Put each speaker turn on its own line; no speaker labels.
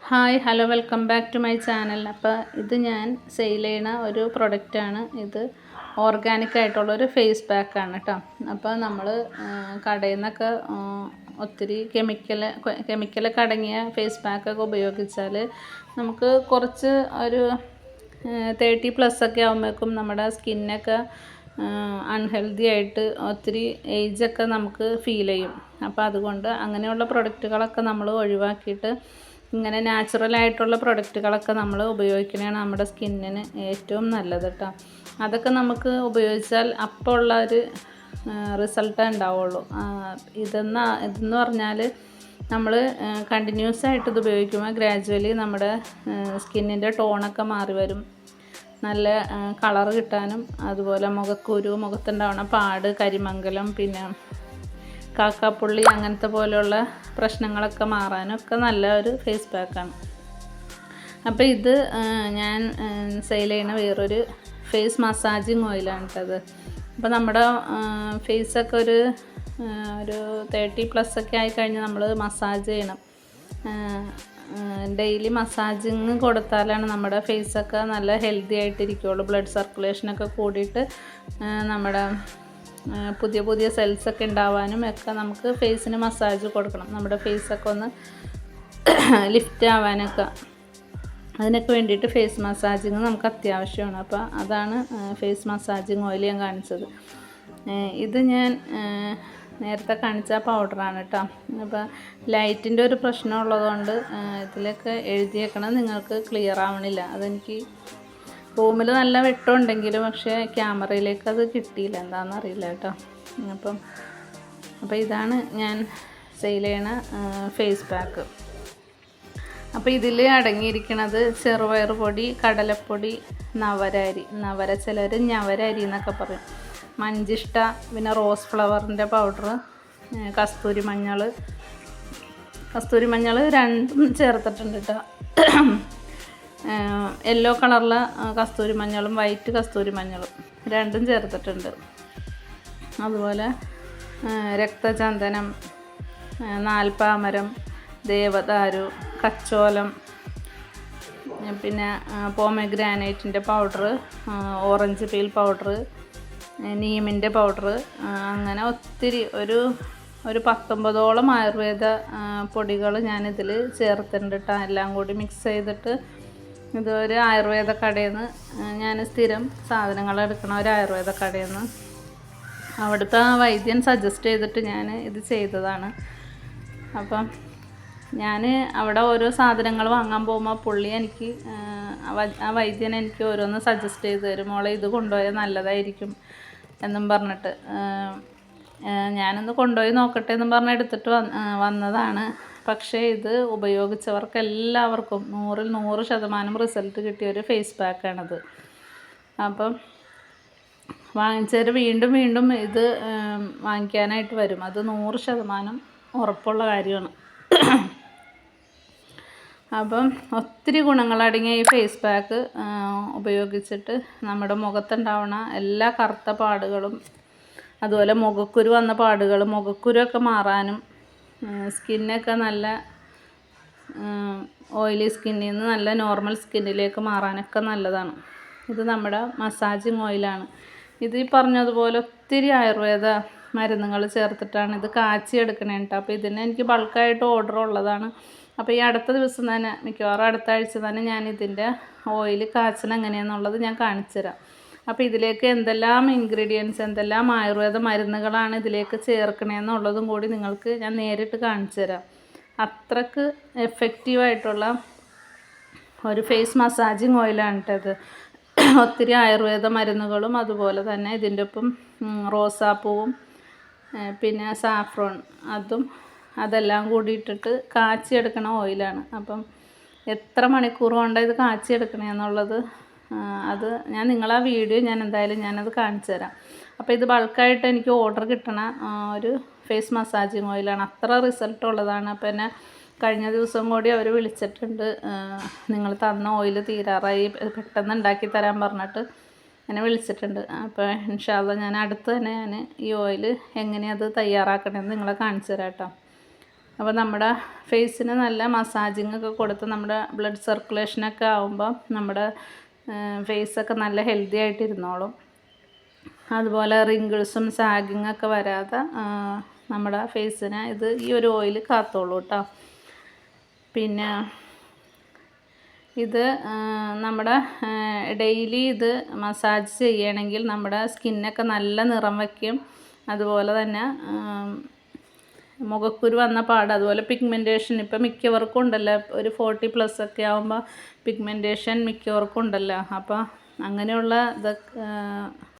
Hi hello welcome back to my channel. അപ്പോൾ ഇത് ഞാൻ സെയിൽ ചെയ്യണ ഒരു പ്രൊഡക്റ്റാണ്. ഇത് ഓർഗാനിക് ആയിട്ടുള്ളൊരു ഫേസ് പാക്കാണ് കേട്ടോ. അപ്പോൾ നമ്മൾ കടയിൽ നിന്നൊക്കെ ഒത്തിരി കെമിക്കലൊക്കെ അടങ്ങിയ ഫേസ് പാക്കൊക്കെ ഉപയോഗിച്ചാൽ നമുക്ക് കുറച്ച് ഒരു 30+ ഒക്കെ ആകുമ്പോഴേക്കും നമ്മുടെ സ്കിന്നൊക്കെ അൺഹെൽത്തി ആയിട്ട് ഒത്തിരി ഏജൊക്കെ നമുക്ക് ഫീൽ ചെയ്യും. അപ്പോൾ അതുകൊണ്ട് അങ്ങനെയുള്ള പ്രൊഡക്റ്റുകളൊക്കെ നമ്മൾ ഒഴിവാക്കിയിട്ട് ഇങ്ങനെ നാച്ചുറലായിട്ടുള്ള പ്രൊഡക്റ്റുകളൊക്കെ നമ്മൾ ഉപയോഗിക്കണതാണ് നമ്മുടെ സ്കിന്നിന് ഏറ്റവും നല്ലത് കേട്ടോ. അതൊക്കെ നമുക്ക് ഉപയോഗിച്ചാൽ അപ്പോൾ ഉള്ള ഒരു റിസൾട്ടേ ഉണ്ടാവുള്ളൂ. ഇതെന്ന് പറഞ്ഞാൽ നമ്മൾ കണ്ടിന്യൂസ് ആയിട്ട് ഇത് ഉപയോഗിക്കുമ്പോൾ ഗ്രാജുവലി നമ്മുടെ സ്കിന്നിൻ്റെ ടോണൊക്കെ മാറി വരും. നല്ല കളർ കിട്ടാനും അതുപോലെ മുഖത്തുണ്ടാവുന്ന പാട്, കരിമംഗലം, പിന്നെ കാക്കാപ്പുള്ളി അങ്ങനത്തെ പോലെയുള്ള പ്രശ്നങ്ങളൊക്കെ മാറാനൊക്കെ നല്ല ഒരു ഫേസ് പാക്കാണ്. അപ്പോൾ ഇത് ഞാൻ സെയിൽ ചെയ്യണ വേറൊരു ഫേസ് മസാജിങ് ഓയിലാണ് കേട്ടത്. അപ്പോൾ നമ്മുടെ ഫേസൊക്കെ ഒരു 30+ ഒക്കെ ആയിക്കഴിഞ്ഞാൽ നമ്മൾ മസാജ് ചെയ്യണം. ഡെയിലി മസാജിങ് കൊടുത്താലാണ് നമ്മുടെ ഫേസൊക്കെ നല്ല ഹെൽത്തി ആയിട്ടിരിക്കുകയുള്ളൂ. ബ്ലഡ് സർക്കുലേഷനൊക്കെ കൂടിയിട്ട് നമ്മുടെ പുതിയ സെൽസൊക്കെ ഉണ്ടാവാനും ഒക്കെ നമുക്ക് ഫേസിന് മസാജ് കൊടുക്കണം. നമ്മുടെ ഫേസൊക്കെ ഒന്ന് ലിഫ്റ്റ് ആവാനൊക്കെ അതിനൊക്കെ വേണ്ടിയിട്ട് ഫേസ് മസാജിങ് നമുക്ക് അത്യാവശ്യമാണ്. അപ്പോൾ അതാണ് ഫേസ് മസാജിങ് ഓയിൽ ഞാൻ കാണിച്ചത്. ഇത് ഞാൻ നേരത്തെ കാണിച്ച പൗഡറാണ് കേട്ടോ. അപ്പോൾ ലൈറ്റിൻ്റെ ഒരു പ്രശ്നം ഉള്ളതുകൊണ്ട് ഇതിലൊക്കെ എഴുതിയേക്കണം നിങ്ങൾക്ക് ക്ലിയർ ആവണില്ല. അതെനിക്ക് റൂമിൽ നല്ല വെട്ടമുണ്ടെങ്കിലും പക്ഷേ ക്യാമറയിലേക്ക് അത് കിട്ടിയില്ല, എന്താണെന്നറിയില്ല കേട്ടോ. അപ്പോൾ ഇതാണ് ഞാൻ സെയിൽ ചെയ്യണ ഫേസ് പാക്ക്. അപ്പോൾ ഇതിൽ അടങ്ങിയിരിക്കുന്നത് ചെറുപയർ പൊടി, കടലപ്പൊടി, നവര ചിലർ ഞവര അരി എന്നൊക്കെ പറയും, മഞ്ചിഷ്ട, പിന്നെ റോസ് ഫ്ലവറിൻ്റെ പൗഡർ, കസ്തൂരി മഞ്ഞൾ രണ്ടും ചേർത്തിട്ടുണ്ട് കേട്ടോ. യെല്ലോ കളറിലെ കസ്തൂരി മഞ്ഞളും വൈറ്റ് കസ്തൂരി മഞ്ഞളും രണ്ടും ചേർത്തിട്ടുണ്ട്. അതുപോലെ രക്തചന്ദനം, നാൽപ്പാമരം, ദേവദാരു, കച്ചോലം, പിന്നെ പോമഗ്രാനൈറ്റിൻ്റെ പൗഡർ, ഓറഞ്ച് പീൽ പൗഡർ, നീമിൻ്റെ പൗഡർ, അങ്ങനെ ഒത്തിരി ഒരു 19ഓളം ആയുർവേദ പൊടികൾ ഞാനിതിൽ ചേർത്തിട്ടുണ്ട് കേട്ടോ. എല്ലാം കൂടി മിക്സ് ചെയ്തിട്ട് ഇതൊരു ആയുർവേദ കടയിൽ നിന്ന് ഞാൻ സ്ഥിരം സാധനങ്ങൾ എടുക്കണ ഒരു ആയുർവേദ കടയിൽ നിന്ന് അവിടുത്തെ വൈദ്യൻ സജസ്റ്റ് ചെയ്തിട്ട് ഞാൻ ഇത് ചെയ്തതാണ്. അപ്പം ഞാൻ അവിടെ ഓരോ സാധനങ്ങൾ വാങ്ങാൻ പോകുമ്പോൾ പുള്ളി എനിക്ക് ആ വൈദ്യൻ എനിക്ക് ഓരോന്ന് സജസ്റ്റ് ചെയ്ത് തരും. മോളെ ഇത് കൊണ്ടുപോയാൽ നല്ലതായിരിക്കും എന്നും പറഞ്ഞിട്ട് ഞാനൊന്ന് കൊണ്ടുപോയി നോക്കട്ടെ എന്നും പറഞ്ഞ് എടുത്തിട്ട് വന്നതാണ്. പക്ഷേ ഇത് ഉപയോഗിച്ചവർക്ക് എല്ലാവർക്കും 100ൽ 100% റിസൾട്ട് കിട്ടിയ ഒരു ഫേസ് പാക്കാണിത്. അപ്പം വാങ്ങിച്ചവർ വീണ്ടും ഇത് വാങ്ങിക്കാനായിട്ട് വരും. അത് 100% ഉറപ്പുള്ള കാര്യമാണ്. അപ്പം ഒത്തിരി ഗുണങ്ങളടങ്ങിയ ഈ ഫേസ് പാക്ക് ഉപയോഗിച്ചിട്ട് നമ്മുടെ മുഖത്തുണ്ടാവുന്ന എല്ലാ കറുത്ത പാടുകളും, അതുപോലെ മുഖക്കുരു വന്ന പാടുകൾ, മുഖക്കുരുവൊക്കെ മാറാനും, സ്കിന്നൊക്കെ നല്ല ഓയിലി സ്കിന്നിൽ നിന്ന് നല്ല നോർമൽ സ്കിന്നിലേക്ക് മാറാനൊക്കെ നല്ലതാണ്. ഇത് നമ്മുടെ മസാജിങ് ഓയിലാണ്. ഇത് ഈ പറഞ്ഞതുപോലെ ഒത്തിരി ആയുർവേദ മരുന്നുകൾ ചേർത്തിട്ടാണ് ഇത് കാച്ചി എടുക്കണേ കേട്ടോ. അപ്പോൾ ഇതിന് എനിക്ക് ബൾക്കായിട്ട് ഓർഡർ ഉള്ളതാണ്. അപ്പോൾ ഈ അടുത്ത ദിവസം തന്നെ, മിക്കവാറും അടുത്ത ആഴ്ച തന്നെ ഞാൻ ഇതിൻ്റെ ഓയിൽ കാച്ചണം എങ്ങനെയാണെന്നുള്ളത് ഞാൻ കാണിച്ചു തരാം. അപ്പോൾ ഇതിലേക്ക് എന്തെല്ലാം ഇൻഗ്രീഡിയൻസ്, എന്തെല്ലാം ആയുർവേദ മരുന്നുകളാണ് ഇതിലേക്ക് ചേർക്കണേന്നുള്ളതും കൂടി നിങ്ങൾക്ക് ഞാൻ നേരിട്ട് കാണിച്ചു തരാം. അത്രക്ക് എഫക്റ്റീവായിട്ടുള്ള ഒരു ഫേസ് മസാജിങ് ഓയിലാണ് കേട്ടത്. ഒത്തിരി ആയുർവേദ മരുന്നുകളും അതുപോലെ തന്നെ ഇതിൻ്റെ ഒപ്പം റോസാപ്പൂവും പിന്നെ സാഫ്രോൺ അതെല്ലാം കൂടി ഇട്ടിട്ട് കാച്ചിയെടുക്കണ ഓയിലാണ്. അപ്പം എത്ര മണിക്കൂർ കൊണ്ടാണ് ഇത് കാച്ചിയെടുക്കണേന്നുള്ളത് അത് ഞാൻ നിങ്ങളാ വീഡിയോ ഞാനത് കാണിച്ചു തരാം. അപ്പോൾ ഇത് ബൾക്കായിട്ട് എനിക്ക് ഓർഡർ കിട്ടണ ഒരു ഫേസ് മസാജിങ് ഓയിലാണ്. അത്ര റിസൾട്ട് ഉള്ളതാണ്. അപ്പോൾ എന്നെ കഴിഞ്ഞ ദിവസം കൂടി അവർ വിളിച്ചിട്ടുണ്ട്, നിങ്ങൾ തന്ന ഓയിൽ തീരാറായി, പെട്ടെന്ന് ഉണ്ടാക്കി തരാൻ പറഞ്ഞിട്ട് എന്നെ വിളിച്ചിട്ടുണ്ട്. അപ്പോൾ ഇൻഷാ അല്ലാഹ് ഞാൻ അടുത്ത് തന്നെ ഈ ഓയിൽ എങ്ങനെയത് തയ്യാറാക്കണമെന്ന് നിങ്ങളെ കാണിച്ചു തരാം കേട്ടോ. അപ്പോൾ നമ്മുടെ ഫേസിന് നല്ല മസാജിങ് ഒക്കെ കൊടുത്ത് നമ്മുടെ ബ്ലഡ് സർക്കുലേഷനൊക്കെ ആകുമ്പോൾ നമ്മുടെ ഫേസൊക്കെ നല്ല ഹെൽത്തി ആയിട്ടിരുന്നോളും. അതുപോലെ റിങ്കിൾസും സാഗിങ് ഒക്കെ വരാതെ നമ്മുടെ ഫേസിനെ ഈ ഒരു ഓയിൽ കാത്തോളൂ കേട്ടോ. പിന്നെ ഇത് നമ്മുടെ ഡെയിലി ഇത് മസാജ് ചെയ്യണമെങ്കിൽ നമ്മുടെ സ്കിന്നൊക്കെ നല്ല നിറം വയ്ക്കും. അതുപോലെ തന്നെ മുഖക്കുരു വന്ന പാട്, അതുപോലെ പിഗ്മെൻറ്റേഷൻ ഇപ്പം മിക്കവർക്കും ഉണ്ടല്ലോ, ഒരു 40+ ഒക്കെ ആകുമ്പോൾ പിഗ്മെൻറ്റേഷൻ മിക്കവർക്കും ഉണ്ടല്ലോ. അപ്പോൾ അങ്ങനെയുള്ള ഇതൊക്കെ